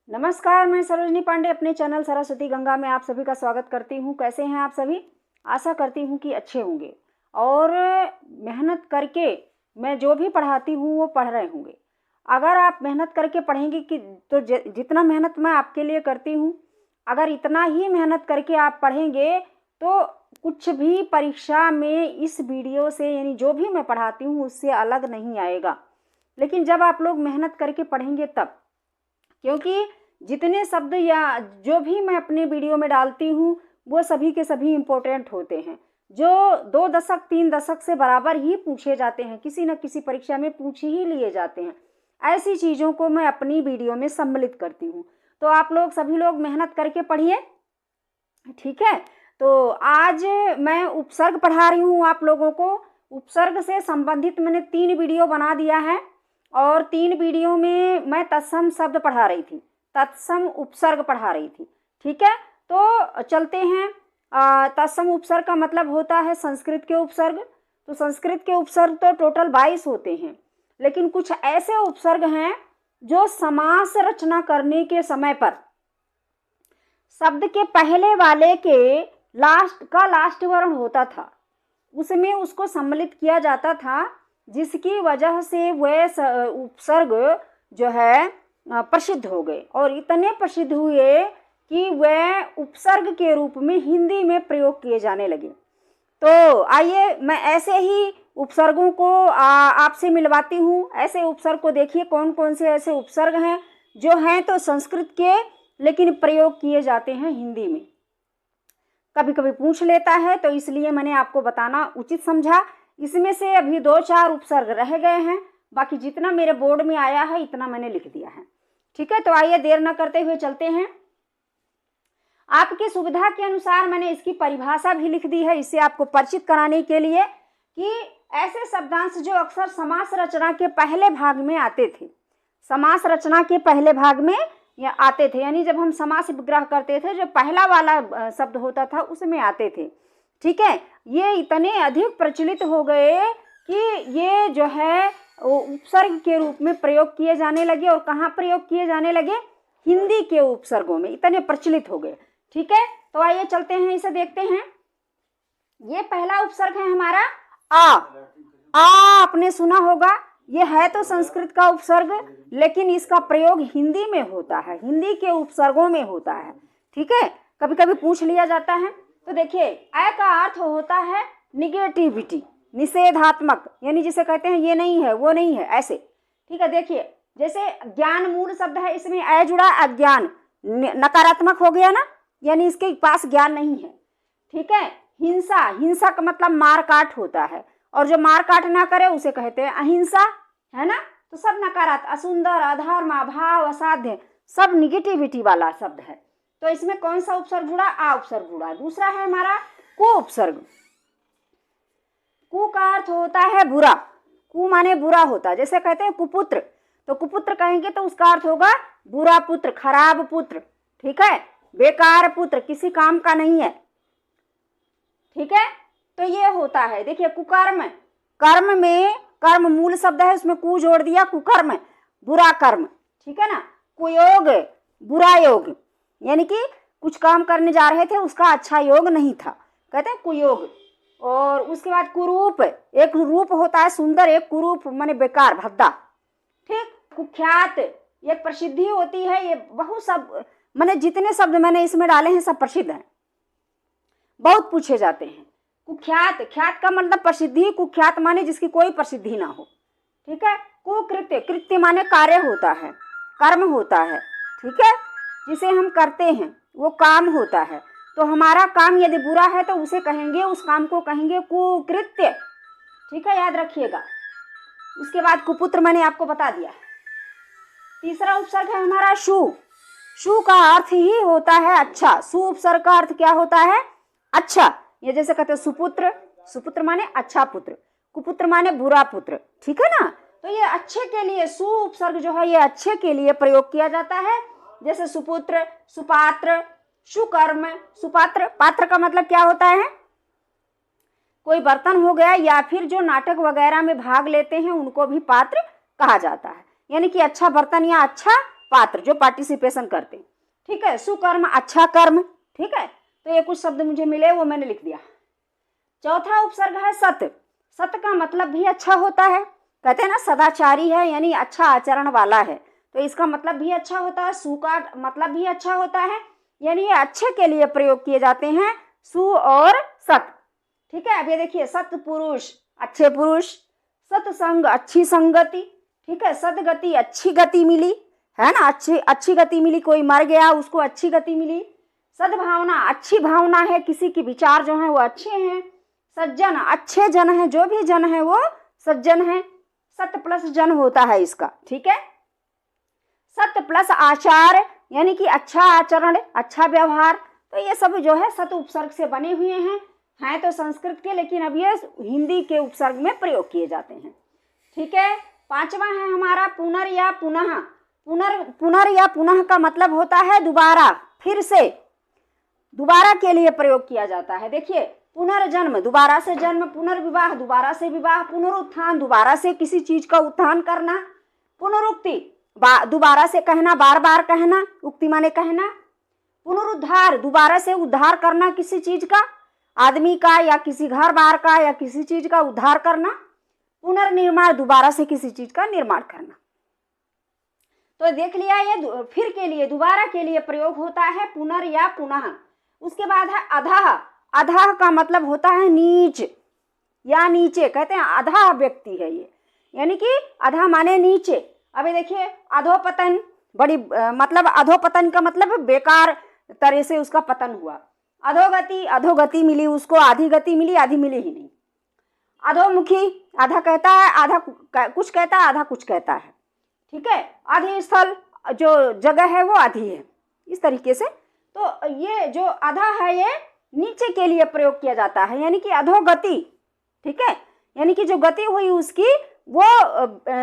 नमस्कार, मैं सरोजनी पांडे अपने चैनल सरस्वती गंगा में आप सभी का स्वागत करती हूँ। कैसे हैं आप सभी? आशा करती हूँ कि अच्छे होंगे और मेहनत करके मैं जो भी पढ़ाती हूँ वो पढ़ रहे होंगे। अगर आप मेहनत करके पढ़ेंगे कि तो जितना मेहनत मैं आपके लिए करती हूँ, अगर इतना ही मेहनत करके आप पढ़ेंगे तो कुछ भी परीक्षा में इस वीडियो से यानी जो भी मैं पढ़ाती हूँ उससे अलग नहीं आएगा। लेकिन जब आप लोग मेहनत करके पढ़ेंगे तब, क्योंकि जितने शब्द या जो भी मैं अपने वीडियो में डालती हूँ वो सभी के सभी इम्पोर्टेंट होते हैं, जो 2 दशक 3 दशक से बराबर ही पूछे जाते हैं, किसी न किसी परीक्षा में पूछ ही लिए जाते हैं। ऐसी चीज़ों को मैं अपनी वीडियो में सम्मिलित करती हूँ। तो आप लोग सभी लोग मेहनत करके पढ़िए, ठीक है। तो आज मैं उपसर्ग पढ़ा रही हूँ आप लोगों को। उपसर्ग से संबंधित मैंने 3 वीडियो बना दिया है और 3 वीडियो में मैं तत्सम शब्द पढ़ा रही थी, तत्सम उपसर्ग पढ़ा रही थी, ठीक है। तो चलते हैं। तत्सम उपसर्ग का मतलब होता है संस्कृत के उपसर्ग। तो संस्कृत के उपसर्ग तो टोटल 22 होते हैं, लेकिन कुछ ऐसे उपसर्ग हैं जो समास रचना करने के समय पर शब्द के पहले वाले के लास्ट वर्ण होता था, उसमें उसको सम्मिलित किया जाता था, जिसकी वजह से वह उपसर्ग जो है प्रसिद्ध हो गए और इतने प्रसिद्ध हुए कि वह उपसर्ग के रूप में हिंदी में प्रयोग किए जाने लगे। तो आइए मैं ऐसे ही उपसर्गों को आपसे मिलवाती हूँ। ऐसे उपसर्ग को देखिए, कौन कौन से ऐसे उपसर्ग हैं जो हैं तो संस्कृत के लेकिन प्रयोग किए जाते हैं हिंदी में। कभी कभी पूछ लेता है तो इसलिए मैंने आपको बताना उचित समझा। इसमें से अभी 2-4 उपसर्ग रह गए हैं, बाकी जितना मेरे बोर्ड में आया है इतना मैंने लिख दिया है, ठीक है। तो आइए देर न करते हुए चलते हैं। आपकी सुविधा के अनुसार मैंने इसकी परिभाषा भी लिख दी है, इससे आपको परिचित कराने के लिए कि ऐसे शब्दांश जो अक्सर समास रचना के पहले भाग में आते थे, समास रचना के पहले भाग में या आते थे, यानी जब हम समास विग्रह करते थे जो पहला वाला शब्द होता था उसमें आते थे, ठीक है। ये इतने अधिक प्रचलित हो गए कि ये जो है उपसर्ग के रूप में प्रयोग किए जाने लगे। और कहाँ प्रयोग किए जाने लगे? हिंदी के उपसर्गों में इतने प्रचलित हो गए, ठीक है। तो आइए चलते हैं, इसे देखते हैं। ये पहला उपसर्ग है हमारा आ। आपने सुना होगा, ये है तो संस्कृत का उपसर्ग लेकिन इसका प्रयोग हिंदी में होता है, हिंदी के उपसर्गों में होता है, ठीक है। कभी कभी पूछ लिया जाता है। तो देखिए, अ का अर्थ होता है निगेटिविटी, निषेधात्मक, यानी जिसे कहते हैं ये नहीं है वो नहीं है, ऐसे, ठीक है। देखिए जैसे ज्ञान मूल शब्द है, इसमें अ जुड़ा, अज्ञान नकारात्मक हो गया ना, यानी इसके पास ज्ञान नहीं है, ठीक है। हिंसा, हिंसा का मतलब मार काट होता है, और जो मार काट ना करे उसे कहते हैं अहिंसा, है ना। तो सब नकारात्मक, असुंदर, अधर्म, अभाव, असाध्य, सब निगेटिविटी वाला शब्द है। तो इसमें कौन सा उपसर्ग जुड़ा? आ उपसर्ग जुड़ा। दूसरा है हमारा कु उपसर्ग। कु का अर्थ होता है बुरा, कु माने बुरा होता है। जैसे कहते हैं कुपुत्र, तो कुपुत्र कहेंगे तो उसका अर्थ होगा बुरा पुत्र, खराब पुत्र, ठीक है, बेकार पुत्र, किसी काम का नहीं है, ठीक है। तो ये होता है। देखिए कुकर्म, कर्म में कर्म मूल शब्द है, उसमें कु जोड़ दिया, कुकर्म, बुरा कर्म, ठीक है ना। कुयोग, बुरा योग, यानी कि कुछ काम करने जा रहे थे उसका अच्छा योग नहीं था, कहते हैं कुयोग। और उसके बाद कुरूप, एक रूप होता है सुंदर, एक कुरूप माने बेकार, भद्दा, ठीक। कुख्यात, एक प्रसिद्धि होती है। ये बहुत सब मैंने जितने शब्द मैंने इसमें डाले हैं सब प्रसिद्ध हैं, बहुत पूछे जाते हैं। कुख्यात, ख्यात का मतलब प्रसिद्धि, कुख्यात माने जिसकी कोई प्रसिद्धि ना हो, ठीक है। कुकृत्य, कृत्य माने कार्य होता है, कर्म होता है, ठीक है, जिसे हम करते हैं वो काम होता है। तो हमारा काम यदि बुरा है तो उसे कहेंगे, उस काम को कहेंगे कुकृत्य, ठीक है, याद रखिएगा। उसके बाद कुपुत्र मैंने आपको बता दिया। तीसरा उपसर्ग है हमारा शु। शु का अर्थ ही होता है अच्छा। सु उपसर्ग का अर्थ क्या होता है? अच्छा। ये जैसे कहते हैं सुपुत्र, सुपुत्र माने अच्छा पुत्र, कुपुत्र माने बुरा पुत्र, ठीक है ना। तो ये अच्छे के लिए सु उपसर्ग जो है ये अच्छे के लिए प्रयोग किया जाता है। जैसे सुपुत्र, सुपात्र, सुकर्म, सुपात्र। पात्र का मतलब क्या होता है? कोई बर्तन हो गया, या फिर जो नाटक वगैरह में भाग लेते हैं उनको भी पात्र कहा जाता है, यानी कि अच्छा बर्तन या अच्छा पात्र जो पार्टिसिपेशन करते हैं। ठीक है, सुकर्म अच्छा कर्म। ठीक है, तो ये कुछ शब्द मुझे मिले वो मैंने लिख दिया। चौथा उपसर्ग है सत। सत का मतलब भी अच्छा होता है, कहते हैं ना सदाचारी है यानी अच्छा आचरण वाला है, तो इसका मतलब भी अच्छा होता है। सु का मतलब भी अच्छा होता है, यानी ये अच्छे के लिए प्रयोग किए जाते हैं सु और सत। ठीक है, अब ये देखिए सत पुरुष अच्छे पुरुष, सत्संग अच्छी संगति। ठीक है, सदगति अच्छी गति मिली, है ना, अच्छी गति मिली, कोई मर गया उसको अच्छी गति मिली। सद्भावना अच्छी भावना है, किसी के विचार जो हैं वो अच्छे हैं। सज्जन अच्छे जन हैं, जो भी जन है वो सज्जन है। सत प्लस जन होता है इसका। ठीक है, सत प्लस आचार यानी कि अच्छा आचरण अच्छा व्यवहार। तो ये सब जो है सत उपसर्ग से बने हुए हैं तो संस्कृत के, लेकिन अब ये हिंदी के उपसर्ग में प्रयोग किए जाते हैं। ठीक है, पांचवा है हमारा पुनर या पुनः। पुनर या पुनः का मतलब होता है दोबारा, फिर से, दोबारा के लिए प्रयोग किया जाता है। देखिए पुनर्जन्म दोबारा से जन्म, पुनर्विवाह दोबारा से विवाह, पुनरुत्थान दोबारा से किसी चीज का उत्थान करना, पुनरुक्ति दोबारा से कहना, बार बार कहना, उक्ति माने कहना। पुनरुद्धार दोबारा से उद्धार करना किसी चीज का, आदमी का या किसी घर बार का या किसी चीज का उद्धार करना। पुनर्निर्माण दोबारा से किसी चीज का निर्माण करना। तो देख लिया, ये फिर के लिए दोबारा के लिए प्रयोग होता है पुनर या पुनः। उसके बाद है अधः। अधः का मतलब होता है नीच या नीचे, कहते हैं अधः व्यक्ति है ये, यानी कि अधः माने नीचे। अभी देखिए अधोपतन, बड़ी मतलब अधोपतन का मतलब बेकार तरह से उसका पतन हुआ। अधोगति मिली उसको, आधी गति मिली, आधी मिली ही नहीं। अधोमुखी आधा कहता है, आधा कुछ कहता है, आधा कुछ कहता है। ठीक है, आधी स्थल जो जगह है वो आधी है, इस तरीके से। तो ये जो आधा है ये नीचे के लिए प्रयोग किया जाता है, यानी कि अधोगति। ठीक है, यानी कि जो गति हुई उसकी वो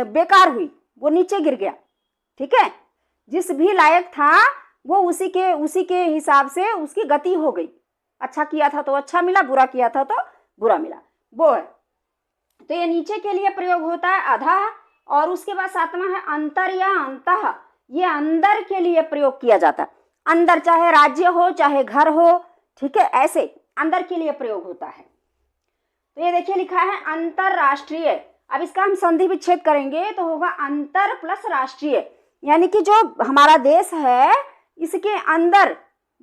बेकार हुई, वो नीचे गिर गया। ठीक है, जिस भी लायक था वो उसी के हिसाब से उसकी गति हो गई। अच्छा किया था तो अच्छा मिला, बुरा किया था तो बुरा मिला, वो है। तो ये नीचे के लिए प्रयोग होता है अधः। और उसके बाद सातवां है अंतर या अंतः। ये अंदर के लिए प्रयोग किया जाता है, अंदर चाहे राज्य हो चाहे घर हो। ठीक है, ऐसे अंदर के लिए प्रयोग होता है। तो ये देखिए लिखा है अंतरराष्ट्रीय। अब इसका हम संधि विच्छेद करेंगे तो होगा अंतर प्लस राष्ट्रीय, यानी कि जो हमारा देश है इसके अंदर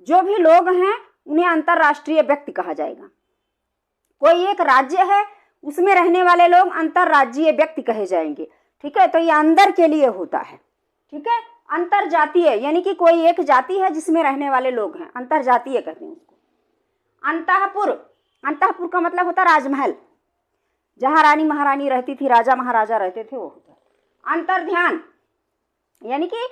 जो भी लोग हैं उन्हें अंतरराष्ट्रीय व्यक्ति कहा जाएगा। कोई एक राज्य है उसमें रहने वाले लोग अंतरराज्यीय व्यक्ति कहे जाएंगे। ठीक है, तो ये अंदर के लिए होता है। ठीक है, अंतरजातीय यानी कि कोई एक जाति है जिसमें रहने वाले लोग हैं, अंतरजातीय कहते हैं उसको। अंतःपुर, अंतःपुर का मतलब होता है राजमहल, जहाँ रानी महारानी रहती थी, राजा महाराजा रहते थे, वो होता है। अंतर्ध्यान यानी कि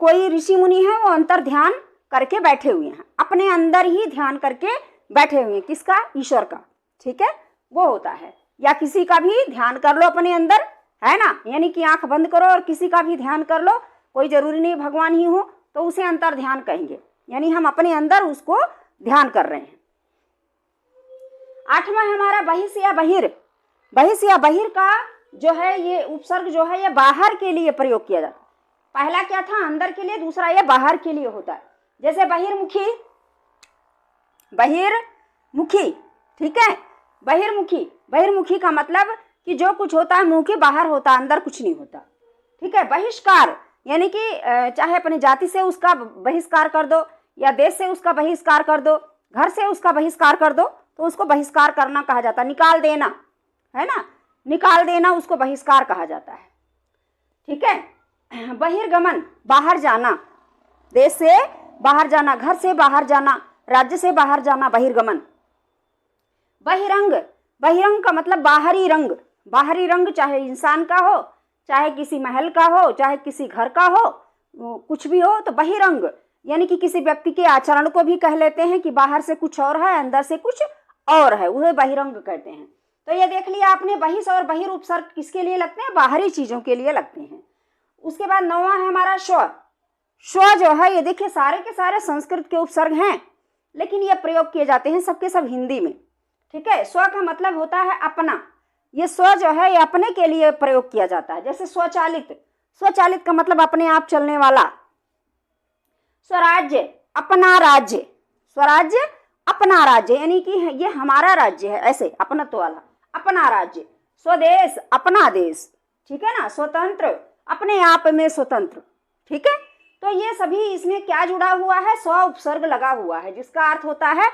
कोई ऋषि मुनि है वो अंतर ध्यान करके बैठे हुए हैं, अपने अंदर ही ध्यान करके बैठे हुए हैं, किसका, ईश्वर का। ठीक है, वो होता है। या किसी का भी ध्यान कर लो अपने अंदर, है ना, यानी कि आंख बंद करो और किसी का भी ध्यान कर लो, कोई जरूरी नहीं भगवान ही हो, तो उसे अंतर ध्यान कहेंगे, यानी हम अपने अंदर उसको ध्यान कर रहे हैं। आठवां हमारा बहिष या बहिर। बहिष या बहिर का जो है ये उपसर्ग जो है ये बाहर के लिए प्रयोग किया जाता है। पहला क्या था, अंदर के लिए, दूसरा ये बाहर के लिए होता है। जैसे बहिर्मुखी, बहिर्मुखी। ठीक है, बहिर्मुखी, बहिर्मुखी का मतलब कि जो कुछ होता है मुंह के बाहर होता है, अंदर कुछ नहीं होता। ठीक है, बहिष्कार यानी कि चाहे अपनी जाति से उसका बहिष्कार कर दो या देश से उसका बहिष्कार कर दो, घर से उसका बहिष्कार कर दो, तो उसको बहिष्कार करना कहा जाता है। निकाल देना, है ना, निकाल देना उसको बहिष्कार कहा जाता है। ठीक है, बहिर्गमन बाहर जाना, देश से बाहर जाना, घर से बाहर जाना, राज्य से बाहर जाना, बहिर्गमन। बहिरंग, बहिरंग का मतलब बाहरी रंग। बाहरी रंग चाहे इंसान का हो, चाहे किसी महल का हो, चाहे किसी घर का हो, कुछ भी हो, तो बहिरंग यानी कि किसी व्यक्ति के आचरण को भी कह लेते हैं कि बाहर से कुछ और है, अंदर से कुछ और है, उसे बहिरंग कहते हैं। तो ये देख लिया आपने, बहिष और बहिर उपसर्ग किसके लिए लगते हैं, बाहरी चीजों के लिए लगते हैं। उसके बाद नौवां है हमारा स्व। स्व जो है ये देखिए सारे के सारे संस्कृत के उपसर्ग हैं, लेकिन ये प्रयोग किए जाते हैं सबके सब हिंदी में। ठीक है, स्व का मतलब होता है अपना। ये स्व जो है ये अपने के लिए प्रयोग किया जाता है। जैसे स्वचालित, स्वचालित का मतलब अपने आप चलने वाला। स्वराज्य, अपना राज्य, स्वराज्य अपना राज्य, यानी कि ये हमारा राज्य है, ऐसे अपनत्व वाला, अपना राज्य। स्वदेश, अपना देश, ठीक है ना। स्वतंत्र, अपने आप में स्वतंत्र, ठीक है। तो ये सभी इसमें क्या जुड़ा हुआ है, स्व उपसर्ग लगा हुआ है, जिसका अर्थ होता है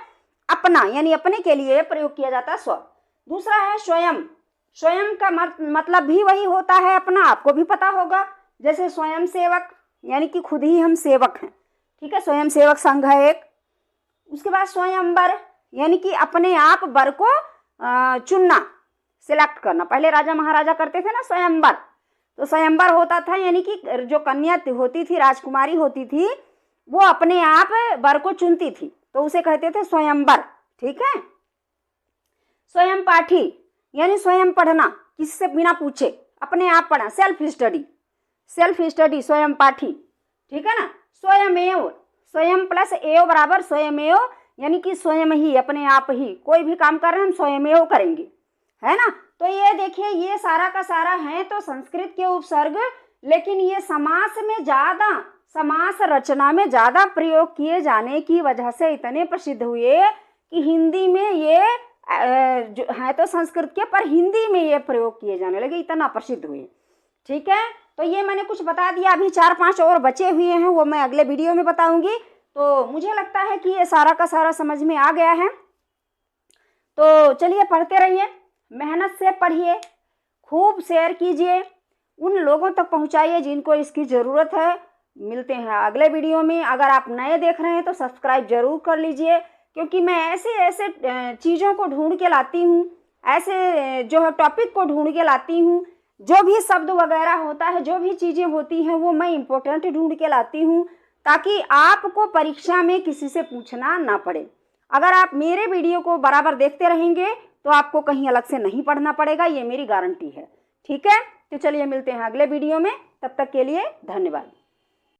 अपना, यानी अपने के लिए प्रयोग किया जाता है स्व। दूसरा है स्वयं। स्वयं का मतलब भी वही होता है अपना, आपको भी पता होगा, जैसे स्वयं सेवक, यानी कि खुद ही हम सेवक हैं, ठीक है। स्वयं सेवक संघ है एक। उसके बाद स्वयंवर, यानी कि अपने आप वर को चुनना, सिलेक्ट करना। पहले राजा महाराजा करते थे ना स्वयंवर, तो स्वयंवर होता था, यानी कि जो कन्या होती थी, राजकुमारी होती थी, वो अपने आप वर को चुनती थी, तो उसे कहते थे स्वयंवर, ठीक है। स्वयं पाठी, यानी स्वयं पढ़ना, किसी से बिना पूछे अपने आप पढ़ना, सेल्फ स्टडी, सेल्फ स्टडी, स्वयं पाठी, ठीक है ना। स्वयमेव, स्वयं प्लस एव बराबर स्वयमेव, यानी कि स्वयं ही, अपने आप ही, कोई भी काम कर रहे हैं हम स्वयमेव करेंगे, है ना। तो ये देखिए, ये सारा का सारा है तो संस्कृत के उपसर्ग, लेकिन ये समास में ज़्यादा, समास रचना में ज़्यादा प्रयोग किए जाने की वजह से इतने प्रसिद्ध हुए कि हिंदी में ये जो है तो संस्कृत के, पर हिंदी में ये प्रयोग किए जाने लगे, इतना प्रसिद्ध हुए, ठीक है। तो ये मैंने कुछ बता दिया, अभी 4-5 और बचे हुए हैं, वो मैं अगले वीडियो में बताऊंगी। तो मुझे लगता है कि ये सारा का सारा समझ में आ गया है। तो चलिए पढ़ते रहिए, मेहनत से पढ़िए, खूब शेयर कीजिए, उन लोगों तक पहुंचाइए जिनको इसकी ज़रूरत है। मिलते हैं अगले वीडियो में। अगर आप नए देख रहे हैं तो सब्सक्राइब जरूर कर लीजिए, क्योंकि मैं ऐसे चीज़ों को ढूंढ के लाती हूँ, ऐसे जो है टॉपिक को ढूंढ के लाती हूँ, जो भी शब्द वगैरह होता है, जो भी चीज़ें होती हैं, वो मैं इम्पोर्टेंट ढूंढ के लाती हूँ, ताकि आपको परीक्षा में किसी से पूछना ना पड़े। अगर आप मेरे वीडियो को बराबर देखते रहेंगे तो आपको कहीं अलग से नहीं पढ़ना पड़ेगा, ये मेरी गारंटी है, ठीक है। तो चलिए मिलते हैं अगले वीडियो में, तब तक के लिए धन्यवाद।